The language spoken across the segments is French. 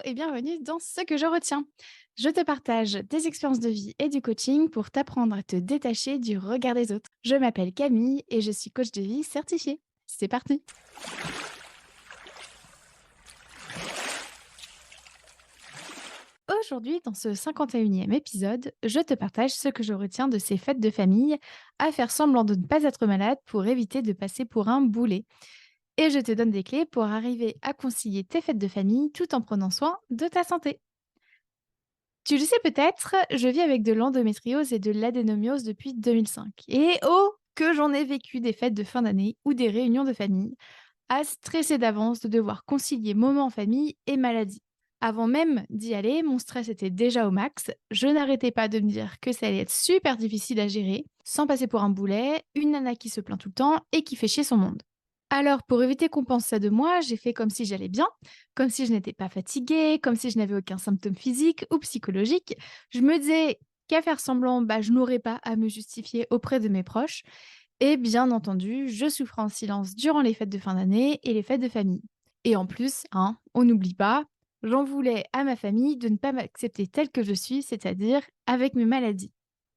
et bienvenue dans Ce que je retiens. Je te partage des expériences de vie et du coaching pour t'apprendre à te détacher du regard des autres. Je m'appelle Camille et je suis coach de vie certifiée. C'est parti. Aujourd'hui, dans ce 51e épisode, je te partage ce que je retiens de ces fêtes de famille à faire semblant de ne pas être malade pour éviter de passer pour un boulet. Et je te donne des clés pour arriver à concilier tes fêtes de famille tout en prenant soin de ta santé. Tu le sais peut-être, je vis avec de l'endométriose et de l'adénomiose depuis 2005. Et oh, que j'en ai vécu des fêtes de fin d'année ou des réunions de famille, à stresser d'avance de devoir concilier moment en famille et maladie. Avant même d'y aller, mon stress était déjà au max. Je n'arrêtais pas de me dire que ça allait être super difficile à gérer, sans passer pour un boulet, une nana qui se plaint tout le temps et qui fait chier son monde. Alors, pour éviter qu'on pense ça de moi, j'ai fait comme si j'allais bien, comme si je n'étais pas fatiguée, comme si je n'avais aucun symptôme physique ou psychologique. Je me disais qu'à faire semblant, je n'aurais pas à me justifier auprès de mes proches. Et bien entendu, je souffrais en silence durant les fêtes de fin d'année et les fêtes de famille. Et en plus, on n'oublie pas, j'en voulais à ma famille de ne pas m'accepter telle que je suis, c'est-à-dire avec mes maladies.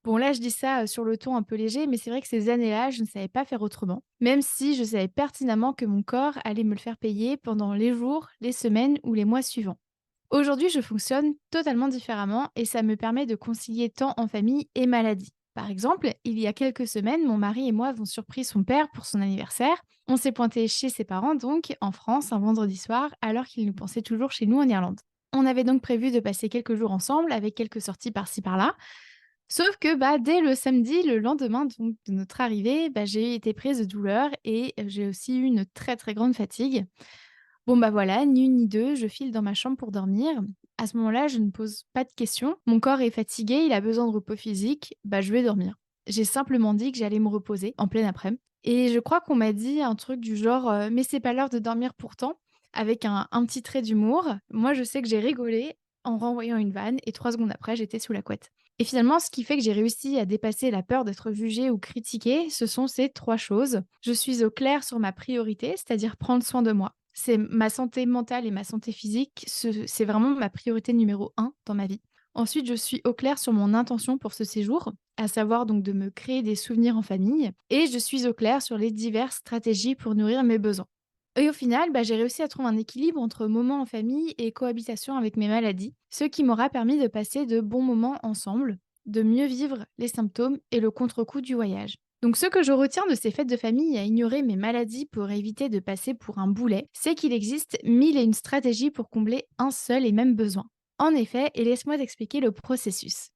Bon, là, je dis ça sur le ton un peu léger, mais c'est vrai que ces années-là, je ne savais pas faire autrement, même si je savais pertinemment que mon corps allait me le faire payer pendant les jours, les semaines ou les mois suivants. Aujourd'hui, je fonctionne totalement différemment et ça me permet de concilier temps en famille et maladie. Par exemple, il y a quelques semaines, mon mari et moi avons surpris son père pour son anniversaire. On s'est pointé chez ses parents, donc en France, un vendredi soir, alors qu'il nous pensait toujours chez nous en Irlande. On avait donc prévu de passer quelques jours ensemble avec quelques sorties par-ci par-là. Sauf que dès le samedi, le lendemain donc, de notre arrivée, j'ai été prise de douleur et j'ai aussi eu une très très grande fatigue. Bon voilà, ni une ni deux, je file dans ma chambre pour dormir. À ce moment-là, je ne pose pas de questions. Mon corps est fatigué, il a besoin de repos physique, je vais dormir. J'ai simplement dit que j'allais me reposer en pleine après-midi. Et je crois qu'on m'a dit un truc du genre mais c'est pas l'heure de dormir pourtant, avec un petit trait d'humour. Moi, je sais que j'ai rigolé en renvoyant une vanne et 3 secondes après, j'étais sous la couette. Et finalement, ce qui fait que j'ai réussi à dépasser la peur d'être jugée ou critiquée, ce sont ces 3 choses. Je suis au clair sur ma priorité, c'est-à-dire prendre soin de moi. C'est ma santé mentale et ma santé physique, c'est vraiment ma priorité numéro un dans ma vie. Ensuite, je suis au clair sur mon intention pour ce séjour, à savoir donc de me créer des souvenirs en famille, et je suis au clair sur les diverses stratégies pour nourrir mes besoins. Et au final, j'ai réussi à trouver un équilibre entre moments en famille et cohabitation avec mes maladies, ce qui m'aura permis de passer de bons moments ensemble, de mieux vivre les symptômes et le contre-coup du voyage. Donc ce que je retiens de ces fêtes de famille à ignorer mes maladies pour éviter de passer pour un boulet, c'est qu'il existe mille et une stratégies pour combler un seul et même besoin. En effet, et laisse-moi t'expliquer le processus.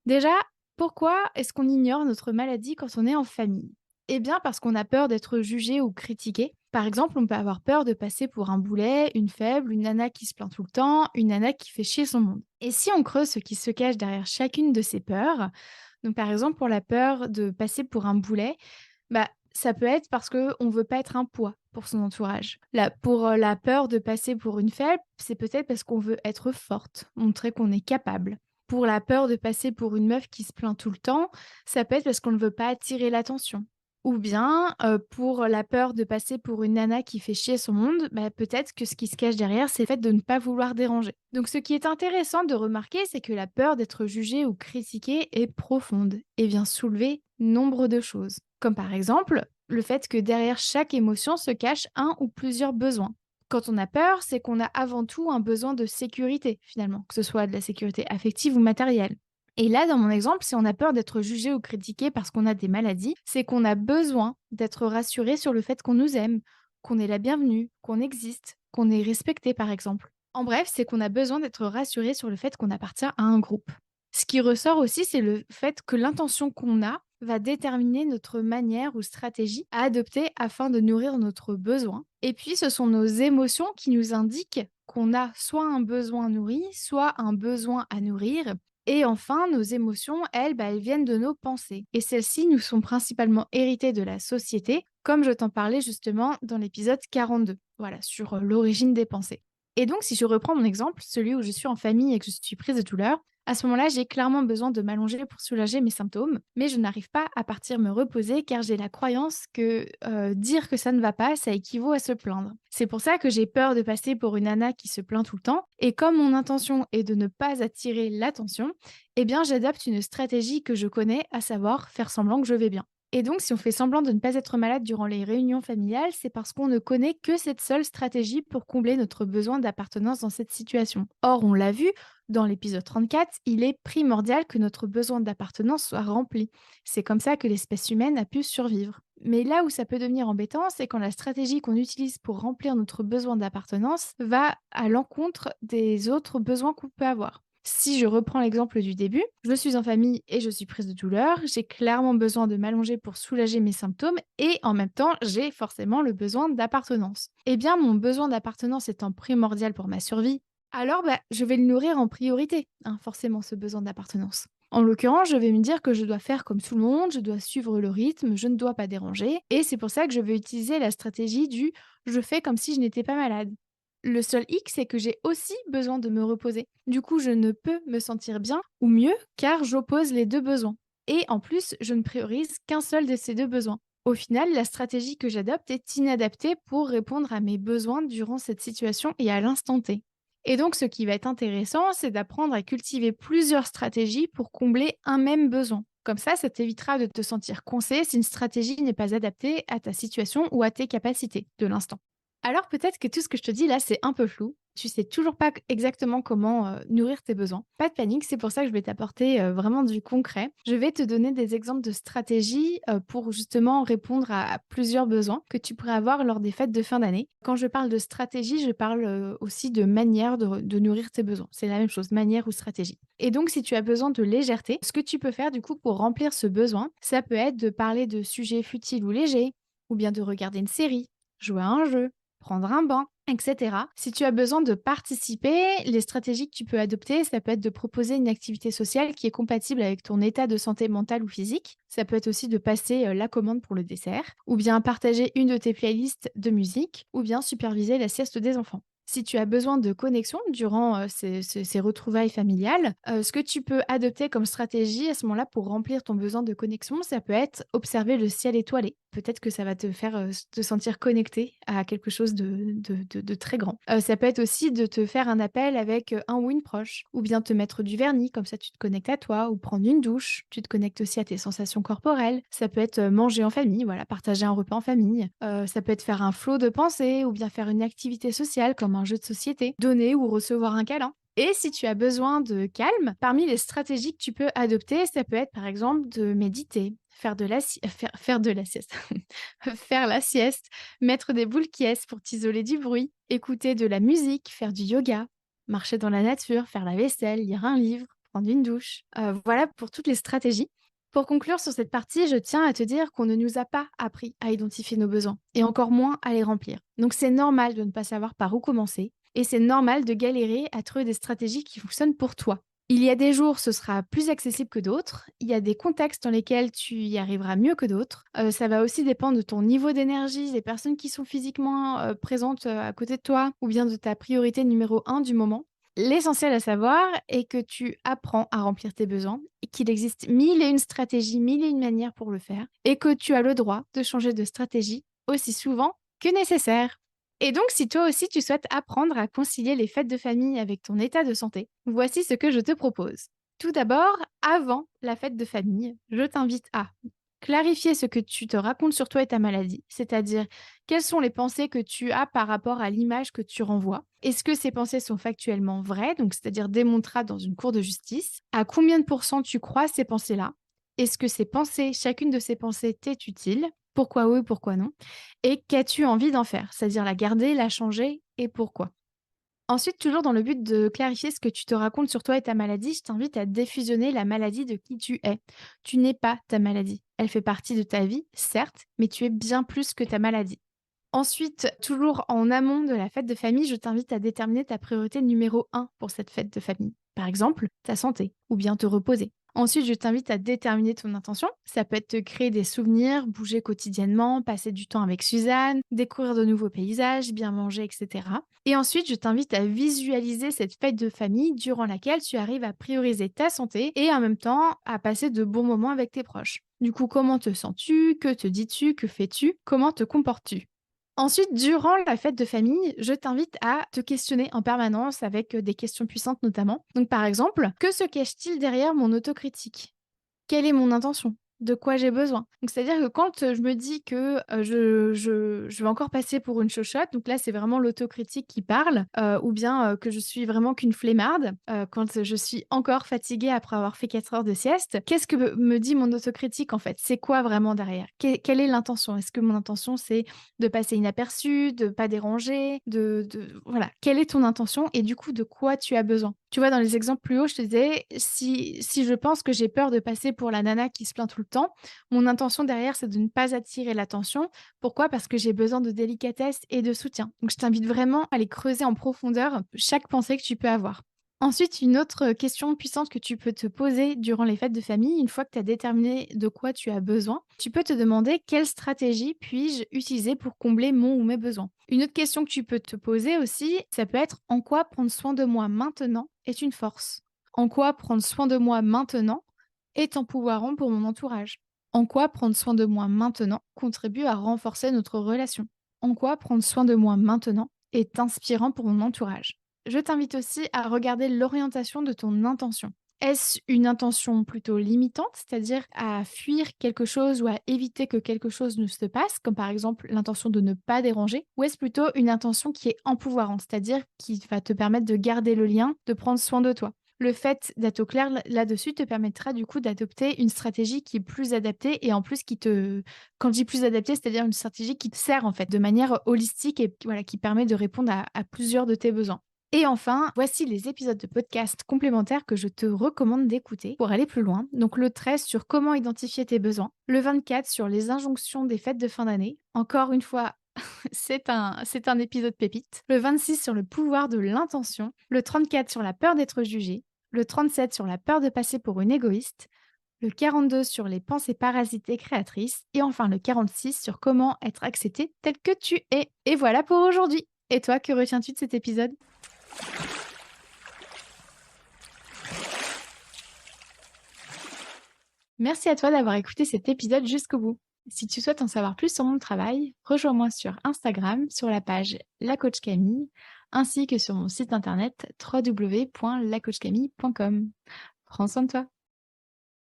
Déjà, pourquoi est-ce qu'on ignore notre maladie quand on est en famille? Eh bien, parce qu'on a peur d'être jugé ou critiqué. Par exemple, on peut avoir peur de passer pour un boulet, une faible, une nana qui se plaint tout le temps, une nana qui fait chier son monde. Et si on creuse ce qui se cache derrière chacune de ces peurs, donc par exemple pour la peur de passer pour un boulet, ça peut être parce qu'on ne veut pas être un poids pour son entourage. Là, pour la peur de passer pour une faible, c'est peut-être parce qu'on veut être forte, montrer qu'on est capable. Pour la peur de passer pour une meuf qui se plaint tout le temps, ça peut être parce qu'on ne veut pas attirer l'attention. Ou bien, pour la peur de passer pour une nana qui fait chier son monde, peut-être que ce qui se cache derrière, c'est le fait de ne pas vouloir déranger. Donc ce qui est intéressant de remarquer, c'est que la peur d'être jugée ou critiquée est profonde et vient soulever nombre de choses. Comme par exemple, le fait que derrière chaque émotion se cache un ou plusieurs besoins. Quand on a peur, c'est qu'on a avant tout un besoin de sécurité, finalement, que ce soit de la sécurité affective ou matérielle. Et là, dans mon exemple, si on a peur d'être jugé ou critiqué parce qu'on a des maladies, c'est qu'on a besoin d'être rassuré sur le fait qu'on nous aime, qu'on est la bienvenue, qu'on existe, qu'on est respecté, par exemple. En bref, c'est qu'on a besoin d'être rassuré sur le fait qu'on appartient à un groupe. Ce qui ressort aussi, c'est le fait que l'intention qu'on a va déterminer notre manière ou stratégie à adopter afin de nourrir notre besoin. Et puis, ce sont nos émotions qui nous indiquent qu'on a soit un besoin nourri, soit un besoin à nourrir. Et enfin, nos émotions, elles, elles viennent de nos pensées. Et celles-ci nous sont principalement héritées de la société, comme je t'en parlais justement dans l'épisode 42, voilà, sur l'origine des pensées. Et donc, si je reprends mon exemple, celui où je suis en famille et que je suis prise de douleur, À ce moment-là, j'ai clairement besoin de m'allonger pour soulager mes symptômes, mais je n'arrive pas à partir me reposer car j'ai la croyance que dire que ça ne va pas, ça équivaut à se plaindre. C'est pour ça que j'ai peur de passer pour une nana qui se plaint tout le temps, et comme mon intention est de ne pas attirer l'attention, eh bien j'adapte une stratégie que je connais, à savoir faire semblant que je vais bien. Et donc, si on fait semblant de ne pas être malade durant les réunions familiales, c'est parce qu'on ne connaît que cette seule stratégie pour combler notre besoin d'appartenance dans cette situation. Or, on l'a vu, dans l'épisode 34, il est primordial que notre besoin d'appartenance soit rempli. C'est comme ça que l'espèce humaine a pu survivre. Mais là où ça peut devenir embêtant, c'est quand la stratégie qu'on utilise pour remplir notre besoin d'appartenance va à l'encontre des autres besoins qu'on peut avoir. Si je reprends l'exemple du début, je suis en famille et je suis prise de douleur, j'ai clairement besoin de m'allonger pour soulager mes symptômes et en même temps, j'ai forcément le besoin d'appartenance. Eh bien, mon besoin d'appartenance étant primordial pour ma survie, alors je vais le nourrir en priorité, hein, forcément, ce besoin d'appartenance. En l'occurrence, je vais me dire que je dois faire comme tout le monde, je dois suivre le rythme, je ne dois pas déranger, et c'est pour ça que je vais utiliser la stratégie du je fais comme si je n'étais pas malade. Le seul hic, c'est que j'ai aussi besoin de me reposer. Du coup, je ne peux me sentir bien ou mieux car j'oppose les deux besoins. Et en plus, je ne priorise qu'un seul de ces deux besoins. Au final, la stratégie que j'adopte est inadaptée pour répondre à mes besoins durant cette situation et à l'instant T. Et donc, ce qui va être intéressant, c'est d'apprendre à cultiver plusieurs stratégies pour combler un même besoin. Comme ça t'évitera de te sentir coincé si une stratégie n'est pas adaptée à ta situation ou à tes capacités de l'instant. Alors peut-être que tout ce que je te dis là, c'est un peu flou. Tu sais toujours pas exactement comment nourrir tes besoins. Pas de panique, c'est pour ça que je vais t'apporter vraiment du concret. Je vais te donner des exemples de stratégies pour justement répondre à plusieurs besoins que tu pourrais avoir lors des fêtes de fin d'année. Quand je parle de stratégie, je parle aussi de manière de nourrir tes besoins. C'est la même chose, manière ou stratégie. Et donc, si tu as besoin de légèreté, ce que tu peux faire du coup pour remplir ce besoin, ça peut être de parler de sujets futiles ou légers, ou bien de regarder une série, jouer à un jeu, prendre un bain, etc. Si tu as besoin de participer, les stratégies que tu peux adopter, ça peut être de proposer une activité sociale qui est compatible avec ton état de santé mentale ou physique. Ça peut être aussi de passer la commande pour le dessert, ou bien partager une de tes playlists de musique, ou bien superviser la sieste des enfants. Si tu as besoin de connexion durant ces retrouvailles familiales, ce que tu peux adopter comme stratégie à ce moment-là pour remplir ton besoin de connexion, ça peut être observer le ciel étoilé. Peut-être que ça va te faire te sentir connecté à quelque chose de très grand. Ça peut être aussi de te faire un appel avec un ou une proche, ou bien te mettre du vernis, comme ça tu te connectes à toi, ou prendre une douche, tu te connectes aussi à tes sensations corporelles. Ça peut être manger en famille, voilà, partager un repas en famille. Ça peut être faire un flot de pensée, ou bien faire une activité sociale comme un jeu de société, donner ou recevoir un câlin. Et si tu as besoin de calme, parmi les stratégies que tu peux adopter, ça peut être par exemple de méditer, faire de la sieste, faire la sieste, mettre des boules qui pour t'isoler du bruit, écouter de la musique, faire du yoga, marcher dans la nature, faire la vaisselle, lire un livre, prendre une douche. Voilà pour toutes les stratégies. Pour conclure sur cette partie, je tiens à te dire qu'on ne nous a pas appris à identifier nos besoins, et encore moins à les remplir. Donc c'est normal de ne pas savoir par où commencer, et c'est normal de galérer à trouver des stratégies qui fonctionnent pour toi. Il y a des jours, ce sera plus accessible que d'autres. Il y a des contextes dans lesquels tu y arriveras mieux que d'autres. Ça va aussi dépendre de ton niveau d'énergie, des personnes qui sont physiquement présentes à côté de toi, ou bien de ta priorité numéro un du moment. L'essentiel à savoir est que tu apprends à remplir tes besoins, et qu'il existe mille et une stratégies, mille et une manières pour le faire, et que tu as le droit de changer de stratégie aussi souvent que nécessaire. Et donc, si toi aussi tu souhaites apprendre à concilier les fêtes de famille avec ton état de santé, voici ce que je te propose. Tout d'abord, avant la fête de famille, je t'invite à clarifier ce que tu te racontes sur toi et ta maladie, c'est-à-dire quelles sont les pensées que tu as par rapport à l'image que tu renvoies. Est-ce que ces pensées sont factuellement vraies, donc c'est-à-dire démontrables dans une cour de justice? À combien de pourcents tu crois ces pensées-là? Est-ce que ces pensées, chacune de ces pensées t'est utile? Pourquoi oui, pourquoi non? Et qu'as-tu envie d'en faire? C'est-à-dire la garder, la changer et pourquoi? Ensuite, toujours dans le but de clarifier ce que tu te racontes sur toi et ta maladie, je t'invite à défusionner la maladie de qui tu es. Tu n'es pas ta maladie. Elle fait partie de ta vie, certes, mais tu es bien plus que ta maladie. Ensuite, toujours en amont de la fête de famille, je t'invite à déterminer ta priorité numéro un pour cette fête de famille. Par exemple, ta santé ou bien te reposer. Ensuite, je t'invite à déterminer ton intention. Ça peut être te créer des souvenirs, bouger quotidiennement, passer du temps avec Suzanne, découvrir de nouveaux paysages, bien manger, etc. Et ensuite, je t'invite à visualiser cette fête de famille durant laquelle tu arrives à prioriser ta santé et en même temps à passer de bons moments avec tes proches. Du coup, comment te sens-tu? Que te dis-tu? Que fais-tu? Comment te comportes-tu? Ensuite, durant la fête de famille, je t'invite à te questionner en permanence avec des questions puissantes notamment. Donc par exemple, que se cache-t-il derrière mon autocritique? Quelle est mon intention? De quoi j'ai besoin? Donc c'est-à-dire que quand, je me dis que, je vais encore passer pour une chochotte, donc là, c'est vraiment l'autocritique qui parle, ou bien, que je suis vraiment qu'une flemmarde, quand je suis encore fatiguée après avoir fait 4 heures de sieste. Qu'est-ce que me dit mon autocritique, en fait? C'est quoi vraiment derrière? Quelle est l'intention? Est-ce que mon intention, c'est de passer inaperçu, de pas déranger, de voilà, quelle est ton intention et du coup, de quoi tu as besoin? Tu vois, dans les exemples plus hauts, je te disais, si je pense que j'ai peur de passer pour la nana qui se plaint tout le temps, mon intention derrière, c'est de ne pas attirer l'attention. Pourquoi? Parce que j'ai besoin de délicatesse et de soutien. Donc je t'invite vraiment à aller creuser en profondeur chaque pensée que tu peux avoir. Ensuite, une autre question puissante que tu peux te poser durant les fêtes de famille, une fois que tu as déterminé de quoi tu as besoin, tu peux te demander quelle stratégie puis-je utiliser pour combler mon ou mes besoins. Une autre question que tu peux te poser aussi, ça peut être en quoi prendre soin de moi maintenant est une force? En quoi prendre soin de moi maintenant est empouvoirant pour mon entourage? En quoi prendre soin de moi maintenant contribue à renforcer notre relation? En quoi prendre soin de moi maintenant est inspirant pour mon entourage? Je t'invite aussi à regarder l'orientation de ton intention. Est-ce une intention plutôt limitante, c'est-à-dire à fuir quelque chose ou à éviter que quelque chose ne se passe, comme par exemple l'intention de ne pas déranger, ou est-ce plutôt une intention qui est empouvoirante, c'est-à-dire qui va te permettre de garder le lien, de prendre soin de toi? Le fait d'être au clair là-dessus te permettra du coup d'adopter une stratégie qui est plus adaptée et en plus qui te quand je dis plus adaptée, c'est-à-dire une stratégie qui te sert en fait de manière holistique et voilà, qui permet de répondre à plusieurs de tes besoins. Et enfin, voici les épisodes de podcast complémentaires que je te recommande d'écouter pour aller plus loin. Donc le 13 sur comment identifier tes besoins, le 24 sur les injonctions des fêtes de fin d'année. Encore une fois, c'est un épisode pépite. Le 26 sur le pouvoir de l'intention, le 34 sur la peur d'être jugé, le 37 sur la peur de passer pour une égoïste, le 42 sur les pensées parasites et créatrices, et enfin le 46 sur comment être accepté tel que tu es. Et voilà pour aujourd'hui. Et toi, que retiens-tu de cet épisode? Merci à toi d'avoir écouté cet épisode jusqu'au bout. Si tu souhaites en savoir plus sur mon travail, rejoins-moi sur Instagram sur la page La Coach Camille, ainsi que sur mon site internet www.lacoachcamille.com. Prends soin de toi.